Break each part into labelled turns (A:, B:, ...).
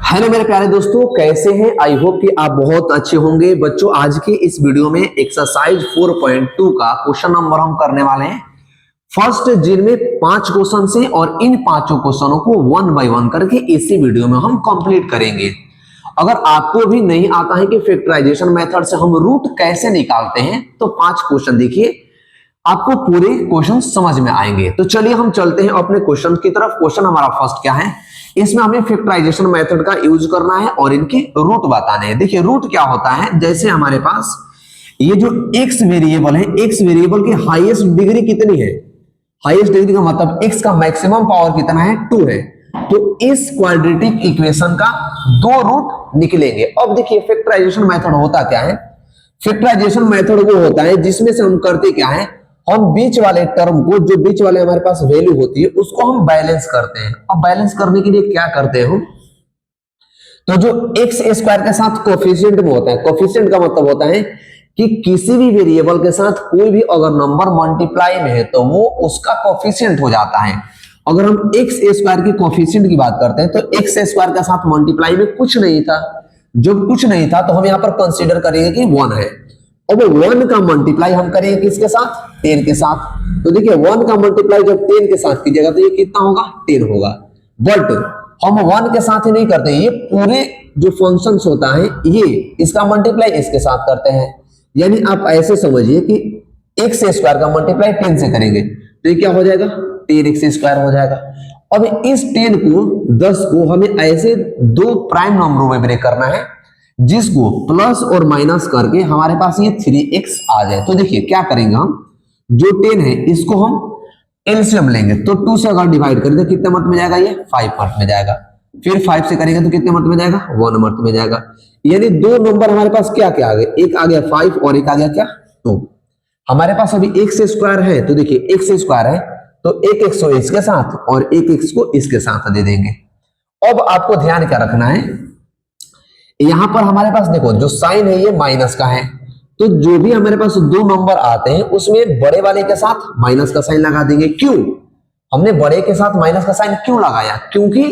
A: Hello मेरे प्यारे दोस्तों, कैसे हैं? आई होप कि आप बहुत अच्छे होंगे। बच्चों, आज के इस वीडियो में एक्सरसाइज 4.2 का क्वेश्चन नंबर हम करने वाले हैं फर्स्ट, जिनमें 5 क्वेश्चन से और इन 5 क्वेश्चनों को 1 बाय 1 करके इसी वीडियो में हम कंप्लीट करेंगे। अगर आपको भी नहीं आता है कि फैक्टराइजेशन मेथड से हम रूट कैसे निकालते हैं, तो 5 क्वेश्चन देखिए, आपको पूरे क्वेश्चन समझ में आएंगे। तो चलिए हम चलते हैं अपने क्वेश्चन की तरफ। क्वेश्चन हमारा फर्स्ट क्या है, इसमें हमें फैक्टराइजेशन मेथड का यूज करना है और इनके रूट बताने हैं। देखिए रूट क्या होता है, जैसे हमारे पास ये जो x वेरिएबल है, x वेरिएबल की हाईएस्ट डिग्री कितनी है? हाईएस्ट डिग्री का मतलब x का मैक्सिमम पावर कितना है? 2 है। तो इस क्वाड्रेटिक इक्वेशन का 2 रूट निकलेंगे। अब देखिए फैक्टराइजेशन मेथड होता क्या है। फैक्टराइजेशन मेथड वो होता है जिसमें से हम करते क्या है, हम बीच वाले टर्म को, जो बीच वाले हमारे पास वैल्यू होती है, उसको हम बैलेंस करते हैं। अब बैलेंस करने के लिए क्या करते हैं हम, तो जो एक्स स्क्वायर के साथ कोफिशिएंट में होता है, कोफिशिएंट का मतलब होता है कि किसी भी वेरिएबल के साथ कोई भी अगर नंबर मल्टीप्लाई में है तो वो उसका कोफिशिएंट हो जाता है। अगर हम एक्स स्क्वायर की कोफिशिएंट की बात करते हैं तो एक्स स्क्वायर के साथ मल्टीप्लाई में कुछ नहीं था। जब कुछ नहीं था तो हम यहां पर कंसीडर करेंगे कि 1 है। अब 1 का मल्टीप्लाई हम करेंगे किसके साथ? 10 के साथ। तो देखिए 1 का मल्टीप्लाई जब 10 के साथ कीजिएगा तो ये कितना होगा? 10 होगा। बट हम 1 के साथ ही नहीं करते, ये पूरे जो फंक्शंस होता है ये इसका मल्टीप्लाई इसके साथ करते हैं। यानी आप ऐसे समझिए कि एक्स स्क्वायर का मल्टीप्लाई 10 से करेंगे तो ये क्या हो जाएगा? 10x स्क्वायर हो जाएगा। अब इस 10 को 10 को हमें ऐसे 2 प्राइम नंबरों में ब्रेक करना है जिसको प्लस और माइनस करके हमारे पास ये 3x आ जाए। तो देखिए क्या करेंगे हम, जो 10 है इसको हम एलसीएम लेंगे। तो 2 से अगर डिवाइड करें तो कितने मत में जाएगा? ये 5 मत में जाएगा। फिर 5 से करेंगे तो कितने मत में जाएगा? 1 मत में जाएगा। यानी 2 नंबर हमारे पास क्या क्या आ गए, एक आ गया 5 और एक आ गया क्या? 2। हमारे पास अभी x स्क्वायर है, तो देखिए x स्क्वायर है तो एक x को इसके साथ और एक x को इसके साथ दे देंगे। अब आपको ध्यान क्या रखना है, यहां पर हमारे पास देखो जो साइन है ये माइनस का है, तो जो भी हमारे पास 2 नंबर आते हैं उसमें बड़े वाले के साथ माइनस का साइन लगा देंगे। क्यों हमने बड़े के साथ माइनस का साइन क्यों लगाया? क्योंकि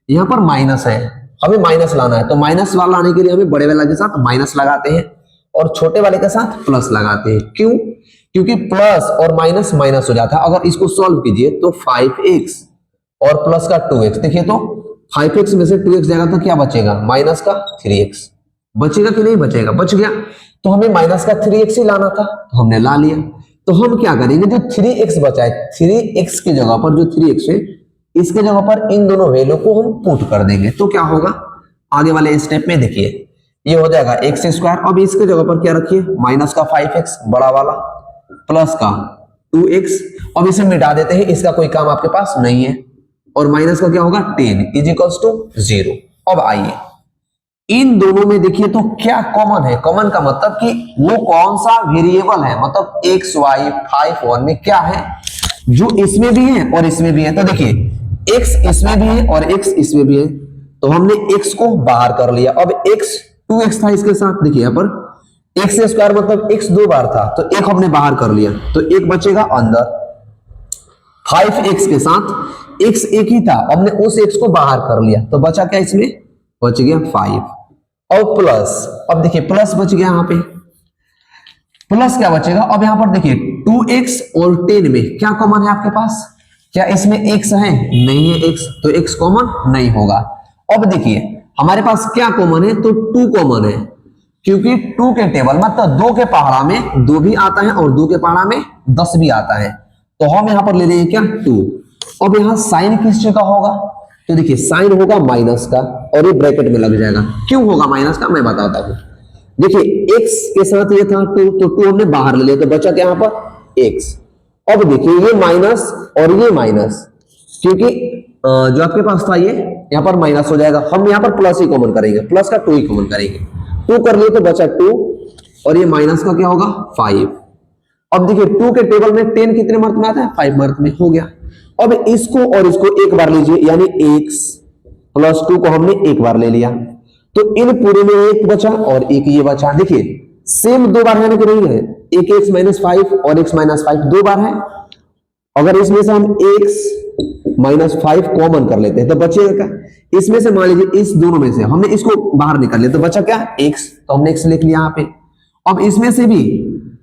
A: यहां पर माइनस है, हमें माइनस लाना है। तो माइनस वाला लाने के लिए हमें बड़े वाले के साथ माइनस लगाते हैं और छोटे वाले के साथ प्लस लगाते हैं। क्यों? क्योंकि प्लस और माइनस माइनस हो जाता है। अगर इसको सॉल्व कीजिए तो 5x और प्लस का 2x, देखिए तो 5x में से 2x जाएगा तो क्या बचेगा? माइनस का 3x। बचेगा कि नहीं बचेगा? बच गया। तो हमें माइनस का 3x ही लाना था तो हमने ला लिया। तो हम क्या करेंगे, जो 3x बचा है 3x की जगह पर, जो 3x है इसके जगह पर इन दोनों वैल्यू को हम पुट कर देंगे। तो क्या होगा आगे वाले स्टेप में, देखिए ये हो जाएगा एक्स स्क्वायर। अब इसके जगह पर क्या रखिए? माइनस का 5x बड़ा वाला प्लस का 2x। अब इसे मिटा देते हैं, इसका कोई काम आपके पास नहीं है। और माइनस का क्या होगा? 10 इज इक्वल्स टू 0। अब आइए इन दोनों में देखिए तो क्या कॉमन है। कॉमन का मतलब कि वो कौन सा वेरिएबल है, मतलब x y 5 1 में क्या है जो इसमें भी है और इसमें भी है। तो देखिए x इसमें भी है और x इसमें भी है, तो हमने x को बाहर कर लिया। अब x 2x था इसके साथ, देखिए यहाँ पर एक्स स्क्वायर मतलब x 2 बार था तो एक हमने बाहर कर लिया तो एक बचेगा अंदर। 5x के साथ x एक ही था, हमने उस x को बाहर कर लिया तो बचा क्या? इसमें बच गया 5 और प्लस। अब देखिए प्लस बच गया, यहाँ पे प्लस क्या बचेगा? अब यहां पर देखिए 2x और 10 में क्या कॉमन है आपके पास? क्या इसमें x है? नहीं है x, तो x कॉमन नहीं होगा। अब देखिए हमारे पास क्या कॉमन है, तो 2 कॉमन है, क्योंकि 2 के टेबल मतलब 2 के पहाड़ा में 2 भी आता है और 2 के पहाड़ा में 10 भी आता है। तो हम यहां पर ले लेंगे क्या? 2। अब यहां साइन किस चीज का होगा, तो देखिए साइन होगा माइनस का और ये ब्रैकेट में लग जाएगा। क्यों होगा माइनस का, मैं बताता हूं। देखिए x के साथ ये था 2 तो 2 हमने बाहर ले लिया तो बचा क्या यहाँ पर? x। अब देखिए ये माइनस और ये माइनस, क्योंकि जो आपके पास था ये यहाँ पर माइनस हो जाएगा। हम यहाँ पर प्लस ही कॉमन करेंगे, प्लस का 2 ही कॉमन करेंगे। 2 कर लिए तो बचा 2 और ये माइनस का क्या होगा? 5। अब देखिए 2 के टेबल में 10 कितने मार्क में आता है? 5 मार्क में हो गया। अब इसको और इसको एक बार लीजिए, यानी x प्लस 2 को हमने एक बार ले लिया तो इन पूरे में एक बचा और एक ये बचा। देखिए सेम 2 बार है कि नहीं है? एक x माइनस 5 और x माइनस 5 2 बार है। अगर इसमें से हम x -5 कॉमन कर लेते हैं तो बचेगा क्या, इसमें से मान लीजिए इस दोनों में से हमने इसको बाहर निकाल लिया तो बचा क्या, x, तो हमने x लिख लिया यहाँ पे। अब इसमें से भी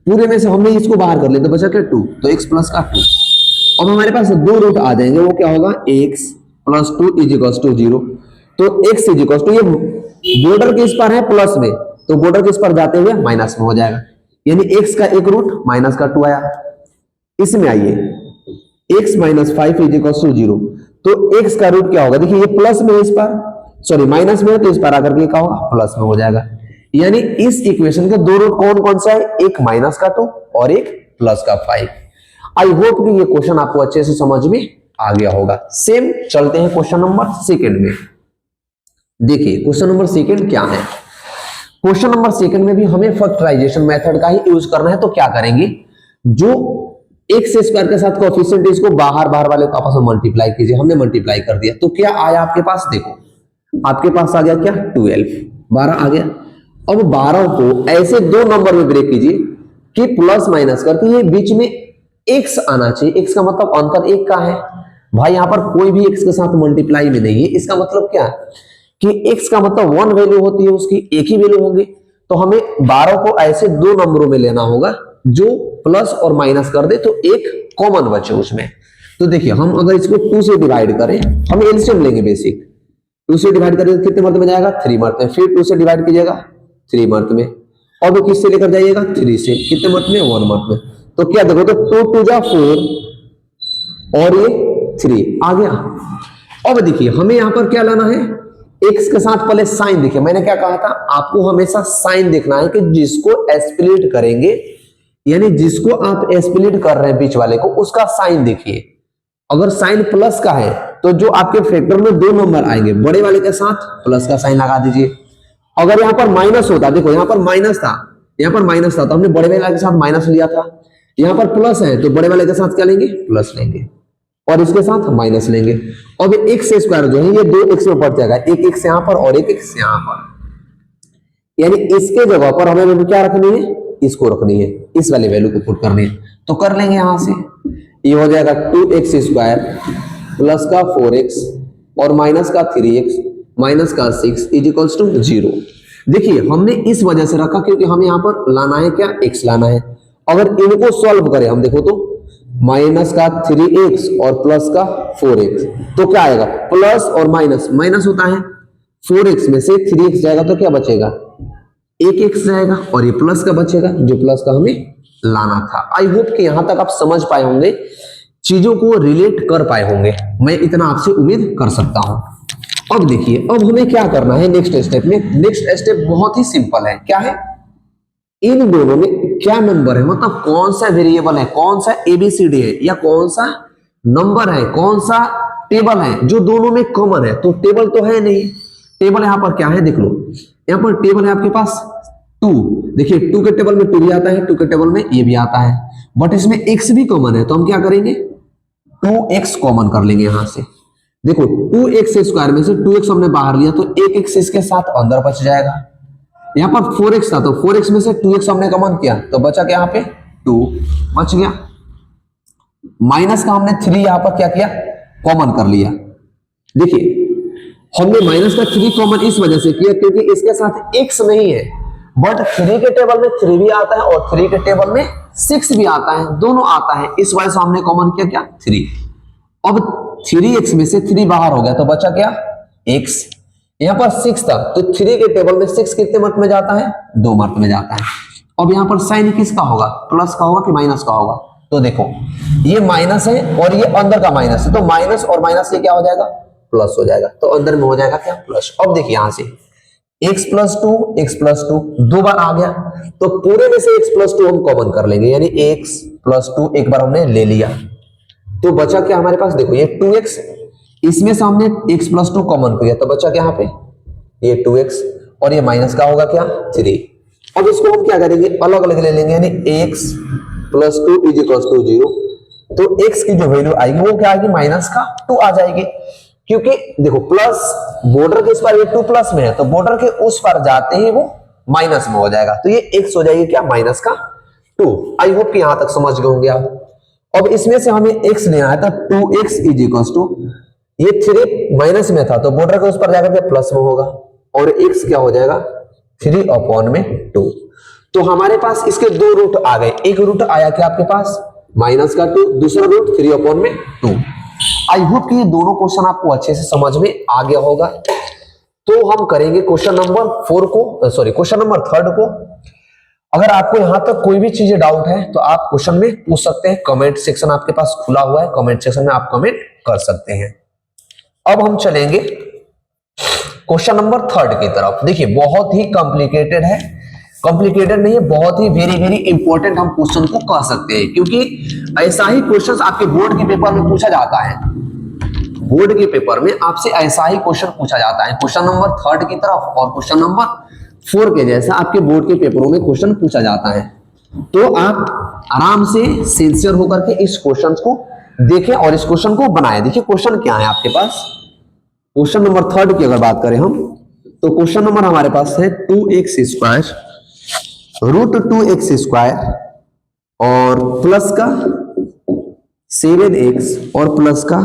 A: पूरे में से हमने इसको बाहर कर लिया तो बचा क्या 2, तो x प्लस का 2। अब हमारे पास दो रूट आ जाएंगे, वो क्या होगा, x plus 2 is equal to 0। तो x इज इक्वल टू, ये बॉर्डर किस पर है, प्लस में, तो बॉर्डर किस पर जाते हुए माइनस में हो जाएगा, यानी x का एक रूट माइनस का 2 आया। इसमें आइए x minus 5 is equal to 0, तो x का रूट क्या होगा, देखिए ये प्लस में है, इस पर सॉरी माइनस में है, तो इस पर आकर के क्या होगा, प्लस में हो जाएगा। यानी इस इक्वेशन के दो रूट कौन कौन सा है, एक माइनस का 2 और एक प्लस का 5। आई होप कि ये क्वेश्चन आपको अच्छे से समझ में आ गया होगा। सेम चलते हैं क्वेश्चन नंबर सेकंड में। देखिए क्वेश्चन नंबर सेकंड क्या है, क्वेश्चन नंबर सेकंड में भी हमें फैक्टराइजेशन मेथड का ही यूज करना है। तो क्या करेंगे, जो एक्स स्क्वायर के साथ कोएफिशिएंट इसको बाहर वाले को आपस में मल्टीप्लाई कीजिए। हमने मल्टीप्लाई कर दिया तो क्या आया आपके पास, देखो आपके पास आ गया क्या 12, 12 आ गया। अब 12 को ऐसे दो नंबर में ब्रेक कीजिए कि प्लस माइनस करके ये बीच में x आना चाहिए। x का मतलब अंतर एक का है भाई, यहां पर कोई भी x के साथ मल्टीप्लाई में नहीं है। इसका मतलब क्या कि x का मतलब 1 वैल्यू होती है, उसकी एक ही वैल्यू होगी। तो हमें 12 को ऐसे दो नंबरों में लेना होगा जो प्लस और माइनस कर दे तो एक कॉमन बचे उसमें। तो देखिए हम अगर इसको 2 से डिवाइड करें, हम एलसीएम लेंगे बेसिक, 2 से डिवाइड करें तो कितने मर्त में जाएगा, 3 मर्त में। फिर 2 से डिवाइड कीजिएगा 3 मर्त में, और वो किससे लेकर जाइएगा 3 से, कितने मर्त में 1 मर्त में। तो क्या देखो, तो 2 2 जा 4 और ये 3 आ गया। अब देखिए हमें यहां पर क्या लाना है, x के साथ पहले साइन। देखिए मैंने क्या कहा था, आपको हमेशा साइन देखना है कि जिसको स्प्लिट करेंगे, यानी जिसको आप स्प्लिट कर रहे हैं बीच वाले को, उसका साइन देखिए। अगर साइन प्लस का है तो जो आपके फैक्टर में दो नंबर आएंगे, बड़े वाले के साथ प्लस का साइन लगा दीजिए। अगर यहां पर माइनस होता, देखो यहां पर माइनस था, यहां पर माइनस था तो हमने बड़े वाले के साथ माइनस लिया था। यहां पर प्लस है तो बड़े वाले के साथ क्या लेंगे, प्लस लेंगे, और इसके साथ माइनस लेंगे। अब एक्स स्क्वायर जो है ये 2x में बढ़ जाएगा, एक x यहां पर और एक x यहां पर, यानी इसके जगह पर हमें वैल्यू क्या रखनी है, इसको रखनी है, इस वाले वैल्यू को पुट करनी है। तो कर लेंगे यहां से, ये हो जाएगा 2x स्क्वायर प्लस का 4x और माइनस का 3x माइनस का 6 इज इक्वल्स टू 0। देखिए हमने इस वजह से रखा क्योंकि हमें यहां पर लाना है क्या, x लाना है। अगर इनको सॉल्व करें हम, देखो तो माइनस का 3x और प्लस का 4x, तो क्या आएगा, प्लस और माइनस, माइनस होता है 4x में से 3x जाएगा तो क्या बचेगा, एक x जाएगा, और ये प्लस का बचेगा जो प्लस का हमें लाना था। आई होप कि यहां तक आप समझ पाए होंगे, चीजों को रिलेट कर पाए होंगे, मैं इतना आपसे उम्मीद कर सकता हूं। अब देखिए अब हमें क्या करना है नेक्स्ट स्टेप में। नेक्स्ट स्टेप बहुत ही सिंपल है, क्या है, इन दोनों में क्या नंबर है, मतलब कौन सा वेरिएबल है, कौन सा एबीसीडी है, या कौन सा नंबर है, कौन सा टेबल है जो दोनों में कॉमन है। तो टेबल तो है नहीं, टेबल यहां पर क्या है, देख लो यहां पर टेबल है आपके पास 2। देखिए 2 के टेबल में 2 भी आता है, 2 के टेबल में ये भी आता है, बट इसमें x भी कॉमन है। तो हम क्या करेंगे, 2x कॉमन कर लेंगे यहां से। देखो 2x स्क्वायर में से 2x हमने बाहर लिया तो एक x इसके साथ अंदर बच जाएगा। यहां पर 4x था तो 4x में से 2x हमने कॉमन किया तो बचा क्या, यहां पे 2 बच गया। माइनस का हमने 3 यहां पर क्या किया, कॉमन कर लिया। देखिए हमने माइनस का 3 कॉमन इस वजह से किया क्योंकि इसके साथ x नहीं है, बट 3 के टेबल में 3 भी आता है और 3 के टेबल में 6 भी आता है, दोनों आता है, इस वजह से हमने कॉमन किया क्या 3। अब 3x में से 3 बाहर हो गया तो बचा क्या, x। यहां पर 6 था तो 3 के टेबल में 6 कितने मर्त में जाता है, 2 मर्त में जाता है। अब यहां पर साइन किसका होगा, प्लस का होगा कि माइनस का होगा। तो देखो ये माइनस है और ये अंदर का माइनस है, तो माइनस और माइनस से क्या हो जाएगा, प्लस हो जाएगा, तो अंदर में हो जाएगा क्या, प्लस। अब देखिए यहां से x प्लस 2 दो बार आ गया तो पूरे में से x प्लस 2 हम कॉमन कर लेंगे, यानी x प्लस 2 एक बार हमने ले लिया तो बचा क्या हमारे पास, देखो ये 2x, इसमें से हमने x प्लस 2 कॉमन किया तो बचा क्या यहाँ पे, ये 2x, और ये माइनस का होगा क्या 3। अब इसको हम क्या करेंगे, अलग अलग ले लेंगे, यानी x plus 2 is equal to 0। तो x की जो वैल्यू आएगी वो क्या आएगी, माइनस का 2 आ जाएगी, क्योंकि देखो प्लस बॉर्डर के इस पर ये 2 प्लस में है तो बॉर्डर के उस पर जाते ही वो माइनस में हो जाएगा, तो ये x हो जाएगी क्या, माइनस का 2। आई होप कि यहां तक समझ गए होंगे आप। अब इसमें से हमें x लेना है, तो 2x इज इक्वल टू, ये 3 माइनस में था तो बॉर्डर के उस पर जाकर के प्लस में होगा, और x क्या हो जाएगा 3/2। तो हमारे पास इसके दो रूट आ गए, एक रूट आया क्या आपके पास माइनस का 2, दूसरा रूट 3/2। आई होप कि ये दोनों क्वेश्चन आपको अच्छे से समझ में आ गया होगा। तो हम करेंगे क्वेश्चन नंबर 4 को, सॉरी क्वेश्चन नंबर 3 को। अगर आपको यहां तक कोई भी चीज डाउट है तो आप क्वेश्चन में पूछ सकते हैं, कमेंट सेक्शन आपके पास खुला हुआ है, कमेंट सेक्शन में आप कमेंट कर सकते हैं। अब हम चलेंगे क्वेश्चन नंबर 3 की तरफ। देखिए बहुत ही कॉम्प्लिकेटेड है, कॉम्प्लिकेटेड नहीं है, बहुत ही वेरी इंपॉर्टेंट हम क्वेश्चन को कह सकते हैं, क्योंकि ऐसा ही क्वेश्चन आपके बोर्ड के पेपर में पूछा जाता है। बोर्ड के पेपर में आपसे ऐसा ही क्वेश्चन पूछा जाता है, क्वेश्चन नंबर 3 की तरफ और क्वेश्चन नंबर 4 के जैसा आपके बोर्ड के पेपरों में क्वेश्चन पूछा जाता है। तो आप आराम से सिंसियर होकर के इस क्वेश्चन को देखें और इस क्वेश्चन को बनाएं। देखिए क्वेश्चन क्या है आपके पास, क्वेश्चन नंबर 3 की अगर बात करें हम, तो क्वेश्चन नंबर हमारे पास है 2x² √2x² और प्लस का 7x और प्लस का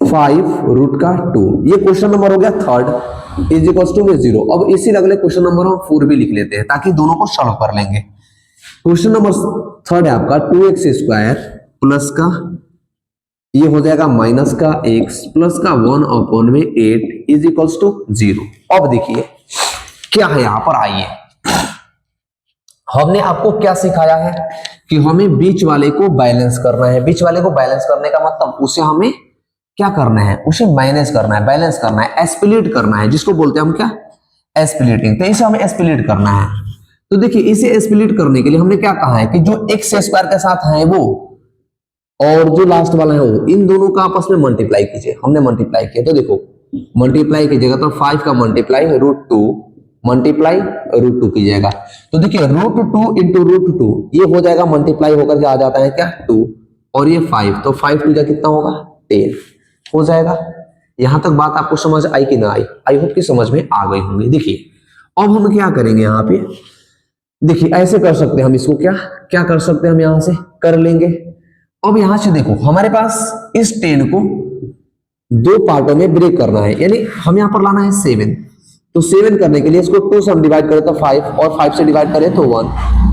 A: 5√2। ये क्वेश्चन नंबर हो गया 3 इज इक्वल टू में 0। अब इसी अगले क्वेश्चन नंबर हम 4 भी लिख लेते हैं ताकि दोनों को सॉल्व कर लेंगे। क्वेश्चन नंबर 3 है आपका 2x² प्लस का, ये हो जाएगा माइनस का x प्लस का 1/8 इज इक्वल टू 0। अब देखिए क्या है यहां पर, आइए हमने आपको क्या सिखाया है कि हमें बीच वाले को बैलेंस करना है। बीच वाले को बैलेंस करने का मतलब उसे हमें क्या करना है, उसे माइनस करना है, बैलेंस करना है, स्प्लिट करना है, जिसको बोलते हैं हम क्या स्प्लिटिंग। तो इसे हमें स्प्लिट करना है। तो देखिए इसे स्प्लिट करने के लिए हमने क्या कहा है कि जो x² के साथ है वो और जो लास्ट वाला है वो, इन दोनों का आपस में मल्टीप्लाई कीजिए। हमने मल्टीप्लाई किया तो देखो मल्टीप्लाई कीजिएगा तो 5 का मल्टीप्लाई √2 मल्टीप्लाई √2 कीजिएगा, तो देखिए √2 इंटू √2 ये हो जाएगा, मल्टीप्लाई होकर के आ जाता है क्या 2 और ये 5, तो 5 टू जा कितना होगा 10 हो जाएगा। यहां तक बात आपको समझ आई कि ना आई? आई होप कि समझ में आ गई होंगी। देखिए अब हम क्या करेंगे यहाँ पे, देखिए ऐसे कर सकते हैं हम इसको, क्या क्या कर सकते हैं हम यहां से कर लेंगे। अब यहां से देखो हमारे पास इस 10 को दो पार्टों में ब्रेक करना है, यानी हम यहां पर लाना है 7। तो 7 करने के लिए इसको 2 से हम डिवाइड करें तो 5 और 5 से डिवाइड करें तो 1,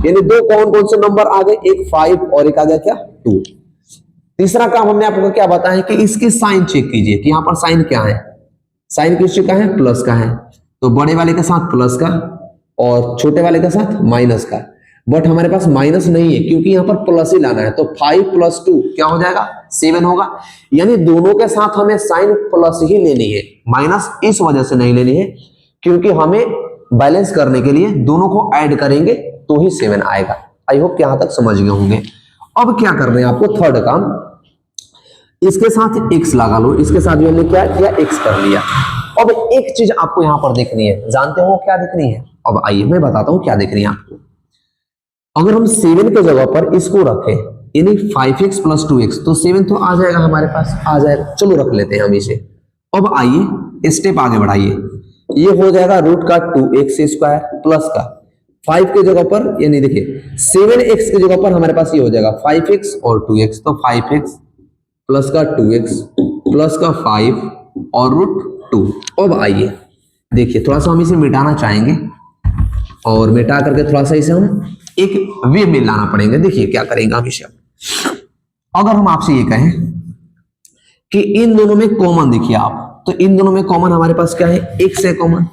A: यानी दो कौन कौन से नंबर आ गए, एक 5 और एक आ गया क्या 2। तीसरा काम हमने आपको क्या बताया कि इसके साइन चेक कीजिए कि यहां पर साइन क्या है, साइन किस चीज का है प्लस का है, तो बड़े वाले के साथ प्लस का और छोटे वाले के साथ माइनस का। बट हमारे पास माइनस नहीं है क्योंकि यहां पर प्लस ही लाना है, तो 5 + 2 क्या हो जाएगा 7 होगा, यानी दोनों के साथ हमें साइन प्लस ही लेनी है, माइनस इस वजह से नहीं लेनी है क्योंकि हमें बैलेंस करने के लिए दोनों को ऐड करेंगे तो ही 7 आएगा। आई होप कि यहां तक समझ गए होंगे। अब क्या कर रहे हैं आपको, थर्ड काम, इसके साथ x लगा लो, इसके साथ भी हमने क्या किया x कर लिया। अब एक चीज आपको यहां पर देखनी है, जानते हो क्या देखनी है? अब आइए मैं बताता हूं क्या देखनी है आपको। अगर हम 7 के जगह पर इसको रखें यानी 5x + 2x, तो 7 तो आ जाएगा हमारे पास, आ जाएगा, चलो रख लेते हैं हम इसे। अब आइए स्टेप आगे बढ़ाइए, ये हो जाएगा √2x² प्लस का 5 के जगह पर, यानी देखिए 7x के जगह पर हमारे पास ये हो जाएगा 5x और 2x, तो 5x प्लस का 2x प्लस का 5 और √2। अब आइए देखिए थोड़ा सा हम इसे मिटाना चाहेंगे और मिटा करके थोड़ा सा इसे हम एक वे में लाना पड़ेगा। देखिए क्या करेंगे हम इसे, अगर हम आपसे ये कहें कि इन दोनों में कॉमन देखिए आप, तो इन दोनों में कॉमन हमारे पास क्या है x है कॉमन,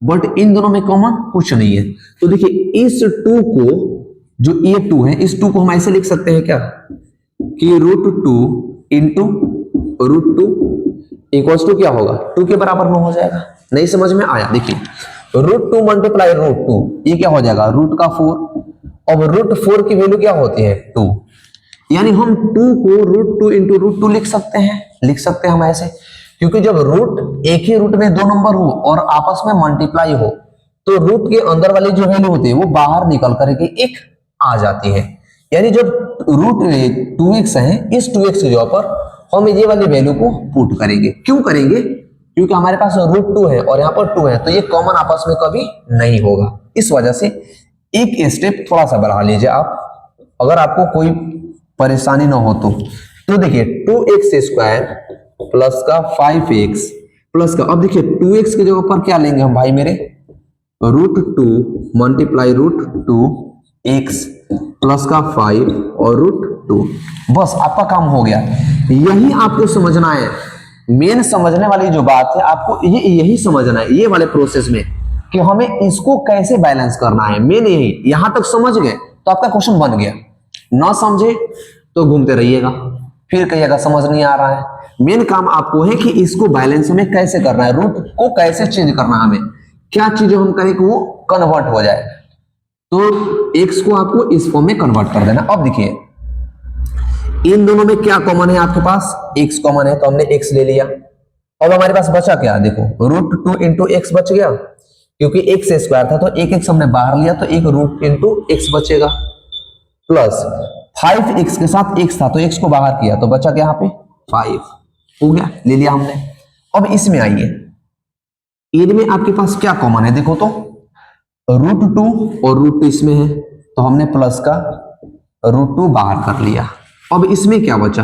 A: बट इन दोनों में कॉमन कुछ नहीं है। तो देखिए इस 2 को, जो ये 2 है, इस 2 को हम ऐसे लिख सकते हैं क्या कि √2 इंटू √2 इक्वल्स टू क्या होगा 2 के बराबर में हो जाएगा। नहीं समझ में आया? देखिए √2 मल्टीप्लाई √2 ये क्या हो जाएगा √4। अब √4 की वैल्यू क्या होती है 2, यानी हम 2 को √2 इंटू √2 लिख सकते हैं, लिख सकते हैं हम ऐसे, क्योंकि जब रूट एक ही रूट में दो नंबर हो और आपस में मल्टीप्लाई हो तो रूट के अंदर वाली जो वैल्यू होती है वो बाहर निकल करके एक आ जाती है। यानी जब रूट 2x है, इस 2x की जगह पर हम ये वाली वैल्यू को पुट करेंगे। क्यों करेंगे? क्योंकि हमारे पास √2 है और यहाँ पर 2 है, तो ये कॉमन आपस में कभी नहीं होगा। इस वजह से एक स्टेप थोड़ा सा बढ़ा लीजिए आप। अगर आपको कोई परेशानी ना हो तो देखिए 2x² प्लस का 5x प्लस का, अब देखिए 2x की जगह पर क्या लेंगे हम भाई मेरे, √2 मल्टीप्लाई √2x प्लस का 5 और √2, बस आपका काम हो गया। यही आपको समझना है, मेन समझने वाली जो बात है आपको यही समझना है ये वाले प्रोसेस में, कि हमें इसको कैसे बैलेंस करना है, मेन यही। यहां तक समझ गए तो आपका क्वेश्चन बन गया, ना समझे तो घूमते रहिएगा, फिर कहिएगा समझ नहीं आ रहा है। मेन काम आपको है कि इसको बैलेंस में कैसे करना है, रूट को कैसे चेंज करना है, हमें क्या चीजें हम करें कि वो कन्वर्ट हो जाए। तो x को आपको इस फॉर्म में कन्वर्ट कर देना। अब देखिए इन दोनों में क्या कॉमन है, आपके पास x कॉमन है तो हमने x ले लिया। अब हमारे पास बचा क्या, देखो √2 इंटू एक्स बच गया, क्योंकि x² था तो एक x हमने बाहर लिया तो एक रूट इंटू एक्स बचेगा, प्लस 5x के साथ x था तो x को बाहर किया तो बचा क्या यहाँ पे 5, हो गया, ले लिया हमने। अब इसमें आइए, इनमें आपके पास क्या कॉमन है, देखो तो √2 और √2 इसमें है तो हमने प्लस का √2 बाहर कर लिया। अब इसमें क्या बचा,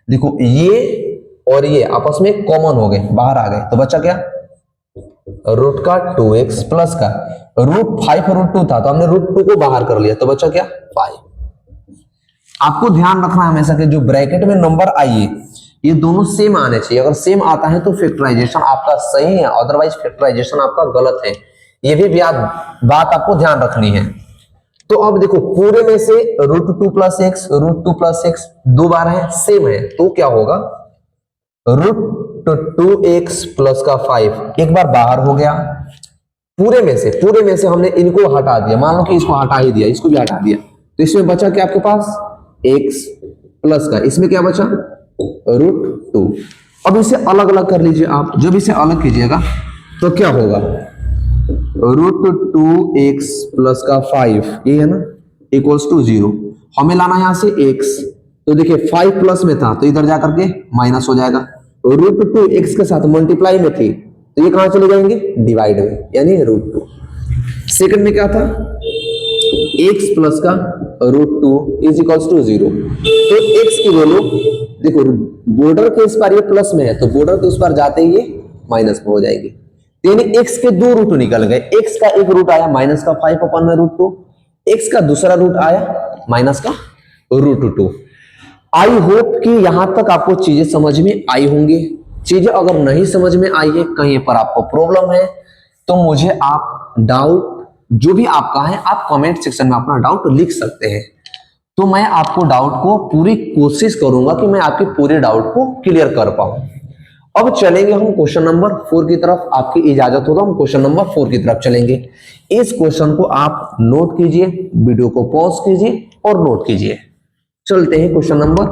A: देखो ये और ये आपस में कॉमन हो गए, बाहर आ गए तो बचा क्या, रूट का 2x प्लस का √5 √2 था तो हमने √2 को बाहर कर लिया तो बचा क्या 5। आपको ध्यान रखना हमेशा कि जो ब्रैकेट में नंबर आइए ये दोनों सेम आने चाहिए, अगर सेम आता है तो फैक्टराइजेशन आपका सही है, अदरवाइज फैक्टराइजेशन आपका गलत है, ये भी बात आपको ध्यान रखनी है। तो अब देखो पूरे में से √2 प्लस एक्स √2 प्लस एक्स दो बार है, सेम है, तो क्या होगा √2x प्लस का 5 एक बार बाहर हो गया, पूरे में से हमने इनको हटा दिया, मान लो कि इसको हटा ही दिया, इसको भी हटा दिया, तो इसमें बचा क्या आपके पास x प्लस का, इसमें क्या बचा √2। अब इसे अलग अलग कर लीजिए आप, जब इसे अलग कीजिएगा तो क्या होगा √2x प्लस का 5 ये है ना इक्वल्स टू 0, हमें लाना है यहां से x, तो देखिए 5 प्लस में था तो इधर जाकर के माइनस हो जाएगा, √2 x के साथ मल्टीप्लाई में थी तो ये कहां चले जाएंगे डिवाइड में, यानी √2। सेकंड में क्या था x प्लस का √2 इज इक्वल्स टू 0, तो x की वैल्यू देखो बॉर्डर के इस पार ये प्लस में है तो बॉर्डर के उस पार जाते ही ये माइनस में हो जाएगी, यानी x के दो रूट निकल गए, x का एक रूट आया माइनस का 5 अपन में √2, x का दूसरा रूट आया माइनस का √2। आई होप कि यहां तक आपको चीजें समझ में आई होंगी। चीजें अगर नहीं समझ में आई है, कहीं पर आपको प्रॉब्लम है तो मुझे आप डाउट जो भी आपका है आप कमेंट सेक्शन में अपना डाउट लिख सकते हैं, तो मैं आपको डाउट को पूरी कोशिश करूंगा कि मैं आपके पूरे डाउट को क्लियर कर पाऊं। अब चलेंगे हम क्वेश्चन नंबर 4 की तरफ, आपकी इजाजत हो तो हम क्वेश्चन नंबर 4 की तरफ चलेंगे। इस क्वेश्चन को आप नोट कीजिए, वीडियो को पॉज कीजिए और नोट कीजिए। चलते हैं क्वेश्चन नंबर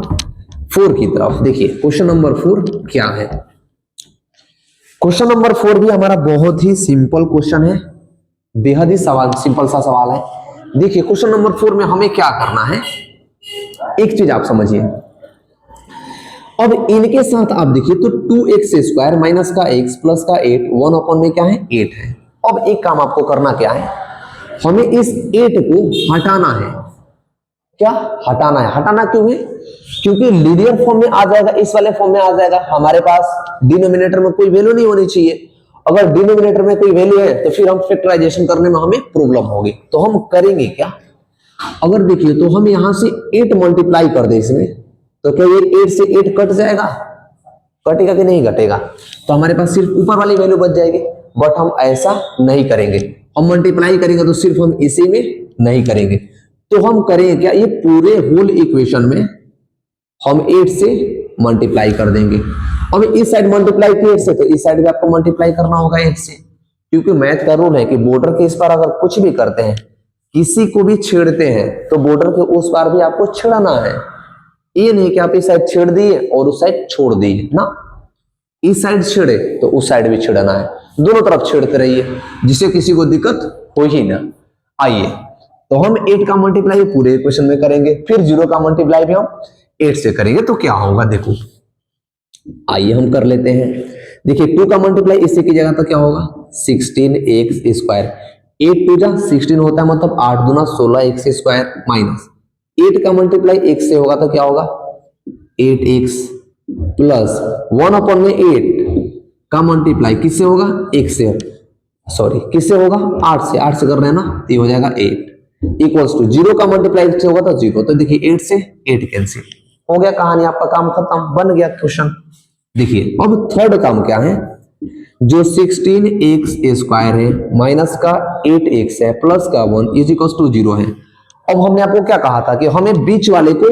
A: 4 की तरफ। देखिए क्वेश्चन नंबर 4 क्या है। क्वेश्चन नंबर 4 भी हमारा बहुत ही सिंपल क्वेश्चन है, बेहद ही सिंपल सा सवाल है। देखिए क्वेश्चन नंबर 4 में हमें क्या करना है, एक चीज आप समझिए। अब इनके साथ आप देखिए तो 2x² माइनस का x प्लस का 8 1 अपन में क्या है 8 है। अब एक काम आपको करना क्या है, हमें इस 8 को हटाना है। क्या हटाना है, हटाना क्यों है, क्योंकि लीनियर फॉर्म में आ जाएगा, इस वाले फॉर्म में आ जाएगा, हमारे पास डिनोमिनेटर में कोई वैल्यू नहीं होनी चाहिए। अगर डिनोमिनेटर में कोई वैल्यू है तो फिर हम फैक्टराइजेशन करने में हमें प्रॉब्लम होगी, तो हम करेंगे क्या, अगर देखिए तो हम यहां से 8 मल्टीप्लाई कर दे इसमें, तो क्या ये 8 से 8 कट जाएगा, कटेगा कि नहीं कटेगा, तो हमारे पास सिर्फ ऊपर वाली वैल्यू बच जाएगी। बट हम ऐसा नहीं करेंगे, हम मल्टीप्लाई करेंगे तो सिर्फ हम इसी में नहीं करेंगे, तो हम करेंगे क्या, ये पूरे होल इक्वेशन में हम 8 से मल्टीप्लाई कर देंगे। अब इस साइड मल्टीप्लाई किए 8 से तो इस साइड भी आपको मल्टीप्लाई करना होगा 8 से, क्योंकि मैथ का रूल है कि बॉर्डर के इस पार अगर कुछ भी करते हैं, किसी को भी छेड़ते हैं, तो बॉर्डर के उस पार भी आपको छेड़ना है। ये नहीं कि आप इस साइड छेड़ दिए और उस साइड छोड़ दिए ना, इस साइड छेड़े तो उस साइड भी छेड़ना है, दोनों तरफ छेड़ते रहिए जिससे किसी को दिक्कत हो ही ना। आइए तो हम 8 का मल्टीप्लाई पूरे इक्वेशन में करेंगे, फिर 0 का मल्टीप्लाई भी हम 8 से करेंगे, तो क्या होगा देखो, आइए हम कर लेते हैं। देखिए 2 का मल्टीप्लाई इससे कीजिएगा तो क्या होगा 16x², 8 2 जा 16 होता है, मतलब 8 दूना 16x² माइनस 8 का मल्टीप्लाई x से होगा तो क्या होगा 8x प्लस 1/8 का मल्टीप्लाई किससे होगा x से, सॉरी किससे होगा 8 से, 8 से कर रहे हैं ना तो ये हो जाएगा 8 इक्वल्स टू 0 का मल्टीप्लाई से होगा तो 0, तो देखिए 8 से 8 कैंसिल हो गया, कहानी आपका काम खत्म, बन गया क्वेश्चन। देखिए अब थर्ड काम क्या है, जो 16x² है माइनस का 8x है प्लस का 1 इज इक्वल टू 0 है। अब हमने आपको क्या कहा था कि हमें बीच वाले को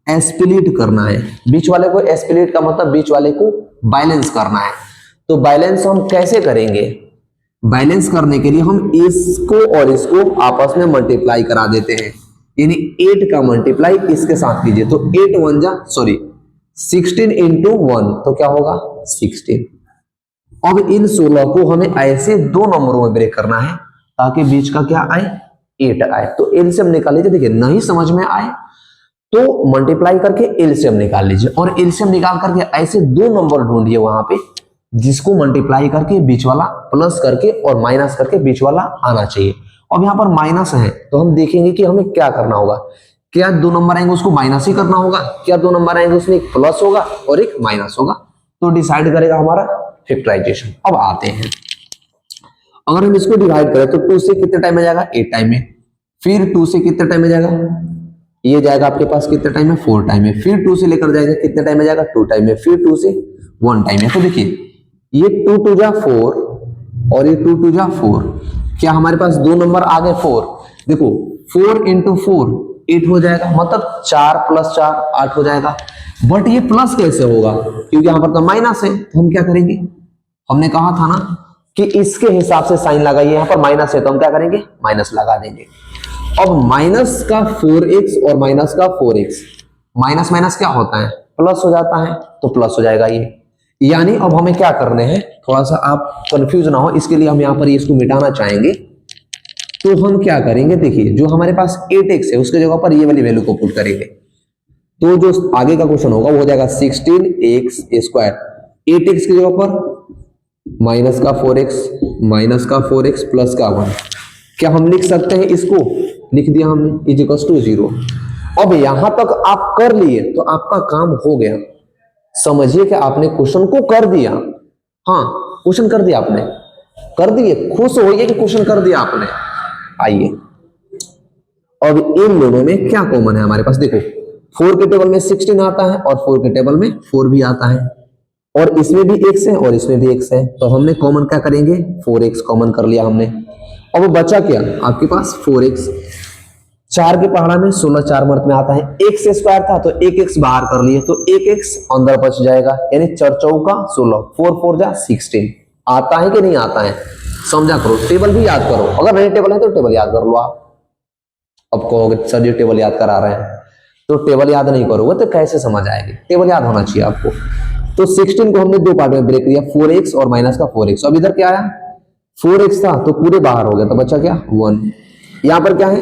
A: एस्प्लिट करना है, बीच वाले को एस्प्लिट का मतलब बीच वाले को बैलेंस करना है। तो बैलेंस हम कैसे करेंगे, बैलेंस करने के लिए हम इसको और इसको आपस में मल्टीप्लाई करा देते हैं, यानी 8 का मल्टीप्लाई इसके साथ कीजिए तो 16 इंटू 1 तो क्या होगा 16। अब इन 16 को हमें ऐसे दो नंबरों में ब्रेक करना है ताकि बीच का क्या आए 8 आए। तो एलसीएम निकाल लीजिए, देखिए नहीं समझ में आए तो मल्टीप्लाई करके एलसीएम निकाल लीजिए, और एलसीएम निकाल करके ऐसे दो नंबर ढूंढिए वहां पे जिसको मल्टीप्लाई करके बीच वाला प्लस करके और माइनस करके बीच वाला आना चाहिए। अब यहाँ पर माइनस है तो हम देखेंगे कि हमें क्या करना होगा, क्या दो नंबर आएंगे उसको माइनस ही करना होगा, क्या दो नंबर आएंगे उसमें एक प्लस होगा और एक माइनस होगा, तो डिसाइड करेगा हमारा फैक्टराइजेशन। अब आते हैं, अगर हम इसको डिवाइड करें तो 2 से कितने टाइम में जाएगा 8 टाइम में, फिर 2 से कितने टाइम में जाएगा, ये जाएगा आपके पास कितने टाइम में 4 टाइम में, फिर 2 से लेकर जाएगा कितने टाइम में जाएगा 2 टाइम में, फिर 2 से 1 टाइम में। तो देखिए ये 2 2 जा 4 और ये 2 2 जा 4, क्या हमारे पास दो नंबर आ गए 4, देखो 4 इंटू 4 8 हो जाएगा, मतलब 4 + 4 8 हो जाएगा। बट ये प्लस कैसे होगा, क्योंकि यहाँ पर तो माइनस है, तो हम क्या करेंगे, हमने कहा था ना कि इसके हिसाब से साइन लगाइए, यहाँ पर माइनस है तो हम क्या करेंगे माइनस लगा देंगे। अब माइनस का 4x और माइनस का 4x, माइनस माइनस क्या होता है प्लस हो जाता है, तो प्लस हो जाएगा ये। यानी अब हमें क्या करने हैं, थोड़ा सा आप कंफ्यूज ना हो इसके लिए हम यहाँ पर इसको मिटाना चाहेंगे। तो हम क्या करेंगे, देखिए जो हमारे पास 8x है उसके जगह पर ये वाली वैल्यू को पुट करेंगे, तो जो आगे का क्वेश्चन होगा वो हो जाएगा 16x², 8x की जगह पर माइनस का 4x प्लस का 1, क्या हम लिख सकते हैं, इसको लिख दिया हमने इज इक्वल टू 0। अब यहां तक आप कर लिए तो आपका काम हो गया, समझिए कि आपने क्वेश्चन को कर दिया, हाँ क्वेश्चन कर दिया आपने, कर दिए, खुश होइए कि क्वेश्चन कर दिया आपने। आइए अब इन दोनों में क्या कॉमन है हमारे पास, देखो 4 के टेबल में 16 आता है और 4 के टेबल में 4 भी आता है, और इसमें भी x है और इसमें भी x है, तो हमने कॉमन क्या करेंगे 4x कॉमन कर लिया हमने। अब बचा क्या आपके पास 4x, 4 के पहाड़ा में 16 4 मर्त में आता है, x² था तो 1x बाहर कर लिए तो 1x अंदर बच जाएगा, यानी 4 चौका 16, 4 4 जा 16। आता है कि नहीं आता है, समझा करो, टेबल भी याद करो, अगर नहीं टेबल है तो टेबल याद कर लो आप। अब कहोगे सर ये टेबल याद करा रहे हैं, तो टेबल याद नहीं करोगे तो कैसे समझ आएगी, टेबल याद होना चाहिए आपको। तो 16 को हमने दो पार्ट में ब्रेक किया, 4x और माइनस का 4x। अब इधर क्या आया 4x था तो पूरे बाहर हो गया, तो बचा क्या 1। यहां पर क्या है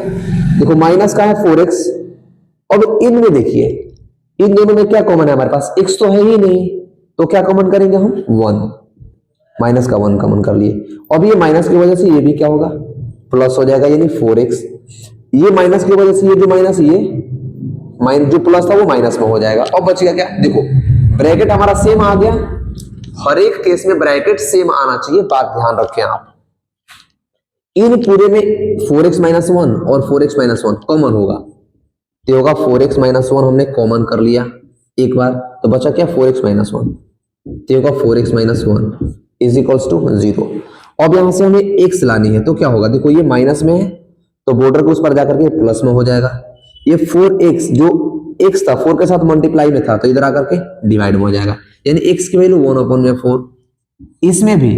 A: देखो माइनस का है 4x, अब इनमें देखिए इन दोनों में क्या कॉमन है हमारे पास, x तो है ही नहीं, तो क्या कॉमन करेंगे हम 1, माइनस का 1 कॉमन कर लिए। अब ये माइनस की वजह से ये भी क्या होगा प्लस हो जाएगा, यानी 4x, ये माइनस की वजह से ये भी माइनस, ये माइनस जो प्लस था वो माइनस में हो जाएगा। अब बच गया क्या, देखो ब्रैकेट हमारा सेम आ गया, हर एक केस में ब्रैकेट सेम आना चाहिए, बात ध्यान रखें आप। इन पूरे में 4x - 1 और 4x - 1 कॉमन होगा, तो होगा 4x - 1 हमने कॉमन कर लिया एक बार, तो बचा क्या 4x - 1, तो होगा 4x - 1 इज इक्वल्स टू 0। अब यहां से हमें x लानी है, तो क्या होगा देखो ये माइनस में है तो बॉर्डर को उस पर जाकर के प्लस में हो जाएगा, ये 4x जो x था 4 के साथ मल्टीप्लाई में था तो इधर आकर के डिवाइड में हो जाएगा, यानी x की वैल्यू 1/4। इसमें भी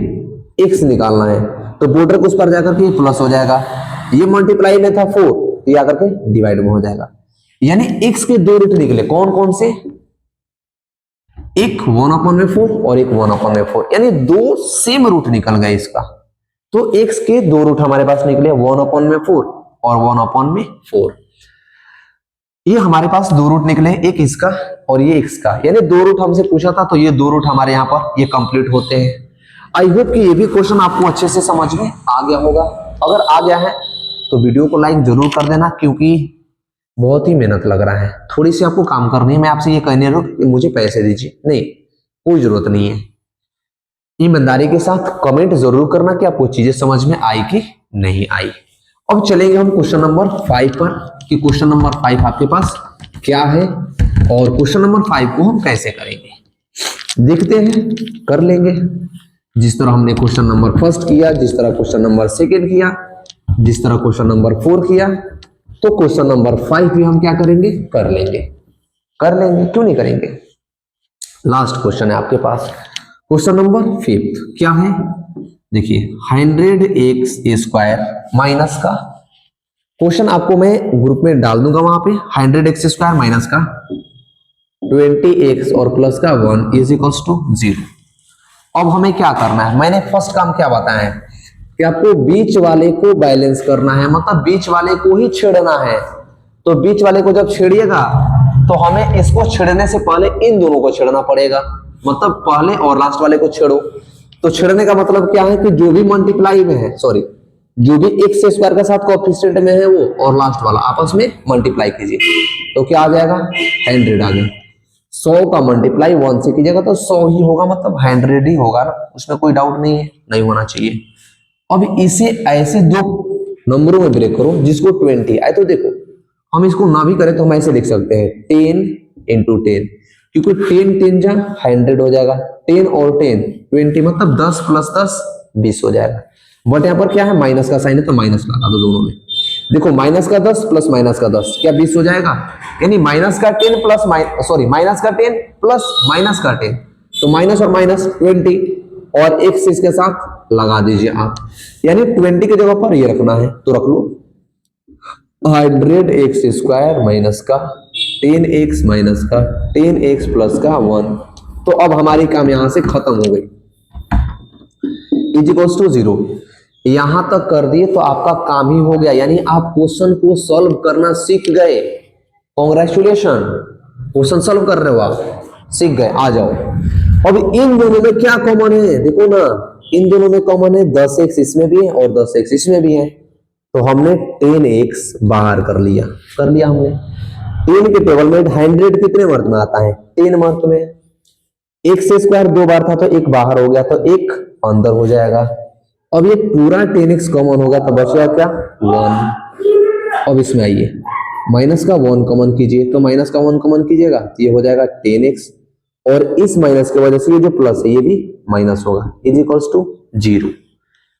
A: x निकालना है तो बॉर्डर को उस पर जाकर के प्लस हो जाएगा, ये मल्टीप्लाई में था 4 तो ये आकर के डिवाइड में हो जाएगा, यानी x के दो रूट निकले, कौन कौन से, एक 1/4 और एक 1/4, यानी दो सेम रूट निकल गए इसका। तो x के दो रूट हमारे पास निकले 1/4 और 1/4, ये हमारे पास दो रूट निकले, एक इसका और ये x का, यानी दो रूट हमसे पूछा था तो ये दो रूट हमारे यहाँ पर ये कंप्लीट होते हैं। आई होप कि ये भी क्वेश्चन आपको अच्छे से समझ में आ गया होगा, अगर आ गया है तो वीडियो को लाइक जरूर कर देना, क्योंकि बहुत ही मेहनत लग रहा है, थोड़ी सी आपको काम करनी है। मैं आपसे ये कहने रहा हूं कि मुझे पैसे दीजिए, नहीं, कोई जरूरत नहीं है। ईमानदारी के साथ कमेंट जरूर करना कि आपको चीजें समझ में आई कि नहीं आई। अब चलेंगे हम क्वेश्चन नंबर 5 पर कि क्वेश्चन नंबर 5 आपके पास क्या है और क्वेश्चन नंबर 5 को हम कैसे करेंगे, देखते हैं, कर लेंगे। जिस तरह हमने क्वेश्चन नंबर फर्स्ट किया, जिस तरह क्वेश्चन नंबर सेकंड किया, जिस तरह क्वेश्चन नंबर 4 किया, तो क्वेश्चन नंबर 5 भी हम क्या करेंगे, कर लेंगे, कर लेंगे, क्यों नहीं करेंगे। लास्ट क्वेश्चन है आपके पास, क्वेश्चन नंबर 5 क्या है, देखिए 100x² माइनस का, क्वेश्चन आपको मैं ग्रुप में डाल दूंगा वहां पे, 100x² माइनस का 20x और प्लस का 1 इज इक्वल्स टू 0। अब हमें क्या करना है, मैंने फर्स्ट काम क्या बताया है कि आपको बीच वाले को बैलेंस करना है, मतलब बीच वाले को ही छेड़ना है। तो बीच वाले को जब छेड़िएगा तो हमें इसको छेड़ने से पहले इन दोनों को छेड़ना पड़ेगा, मतलब पहले और लास्ट वाले को छेड़ो। तो छेड़ने का मतलब क्या है कि जो भी मल्टीप्लाई में है, सॉरी, जो भी x² के साथ कोएफिशिएंट में है वो और लास्ट वाला आपस में मल्टीप्लाई कीजिए, तो क्या आ जाएगा, 100 आ गया। 100 का मल्टीप्लाई 1 से कीजिएगा तो 100 ही होगा, मतलब 100 ही होगा ना, उसमें कोई डाउट नहीं है, नहीं होना चाहिए। अब इसे ऐसे दो नंबरों में ब्रेक करो जिसको 20 आए, तो देखो हम इसको ना भी करें तो हम ऐसे लिख सकते हैं 10 × 10, क्योंकि 10 10 जा 100 हो जाएगा, 10 और 10 20, मतलब 10 + 10 20 हो जाएगा। बट यहाँ पर क्या है, माइनस का साइन है तो माइनस लगा दो दोनों में। देखो माइनस का 10 प्लस माइनस का 10 क्या 20 हो जाएगा, यानी माइनस का 10 प्लस माइनस का 10 प्लस माइनस का 10, तो माइनस और माइनस 20 और x इसके साथ लगा दीजिए आप, यानी 20 की जगह पर ये रखना है, तो रख लो 100x² माइनस का 10x माइनस का 10x प्लस का 1। तो अब हमारी काम यहां से खत्म हो गई, इज इक्वल्स टू 0। यहां तक कर दिए तो आपका काम ही हो गया, यानी आप क्वेश्चन को सॉल्व करना सीख गए। कॉन्ग्रेचुलेशन, क्वेश्चन सॉल्व कर रहे हो आप, सीख गए। आ जाओ, अब इन दोनों में क्या कॉमन है, देखो ना, इन दोनों में कॉमन है 10x इसमें भी है और 10x इसमें भी है, तो हमने 10x बाहर कर लिया हमने। 10 के टेबल में 100 कितने वर्ग में आता है, 10 वर्ग में। x² 2 बार था तो एक बाहर हो गया, तो एक अंदर हो जाएगा। अब ये पूरा 10x कॉमन होगा तो बचेगा क्या, 1। अब इसमें आइए, माइनस का 1 कॉमन कीजिए, तो माइनस का 1 कॉमन कीजिएगा तो ये हो जाएगा 10x, और इस माइनस की वजह से ये जो प्लस है ये भी माइनस होगा, इज इक्वल्स टू 0।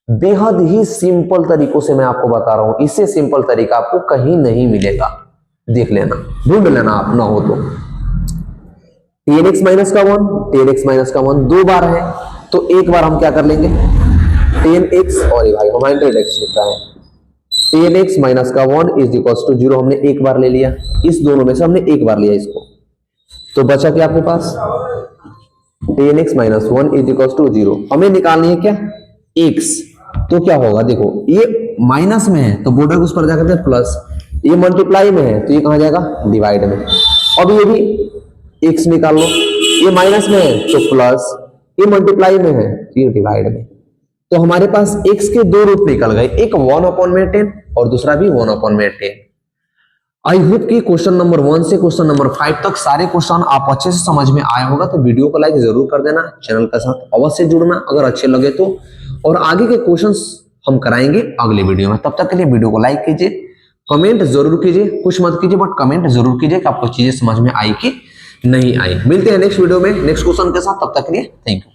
A: बेहद ही सिंपल तरीकों से मैं आपको बता रहा हूं, इससे सिंपल तरीका आपको कहीं नहीं मिलेगा, देख लेना, ढूंढ लेना आप, ना हो तो। 10x माइनस का 1, 10x माइनस का 1 2 बार है, तो एक बार हम क्या कर लेंगे, 10x और भाई हम 100x लिख रहा है, 10x माइनस का 1 इज इक्वल्स टू 0 हमने एक बार ले लिया, इस दोनों में से हमने एक बार लिया इसको, तो बचा क्या आपके पास, 10x minus 1 is equals to 0। हमें निकालनी है क्या, x, तो क्या होगा, देखो ये माइनस में है तो बॉर्डर उस पर जाकर प्लस, ये मल्टीप्लाई में है तो ये कहां जाएगा, डिवाइड में। अब ये भी x निकाल लो, ये माइनस में है तो प्लस, ये मल्टीप्लाई में है तो ये डिवाइड में। तो हमारे पास x के दो रूप निकल गए, एक 1/10 और दूसरा भी 1/10। आई होप कि क्वेश्चन नंबर 1 से क्वेश्चन नंबर 5 तक सारे क्वेश्चन आप अच्छे से समझ में आया होगा। तो वीडियो को लाइक जरूर कर देना, चैनल के साथ अवश्य जुड़ना अगर अच्छे लगे तो, और आगे के क्वेश्चंस हम कराएंगे अगले वीडियो में। तब तक के लिए वीडियो को लाइक कीजिए, कमेंट जरूर कीजिए, कुछ मत कीजिए बट कमेंट जरूर कीजिए कि आपको चीजें समझ में आई कि नहीं आई। मिलते हैं नेक्स्ट वीडियो में नेक्स्ट क्वेश्चन के साथ, तब तक के लिए थैंक यू।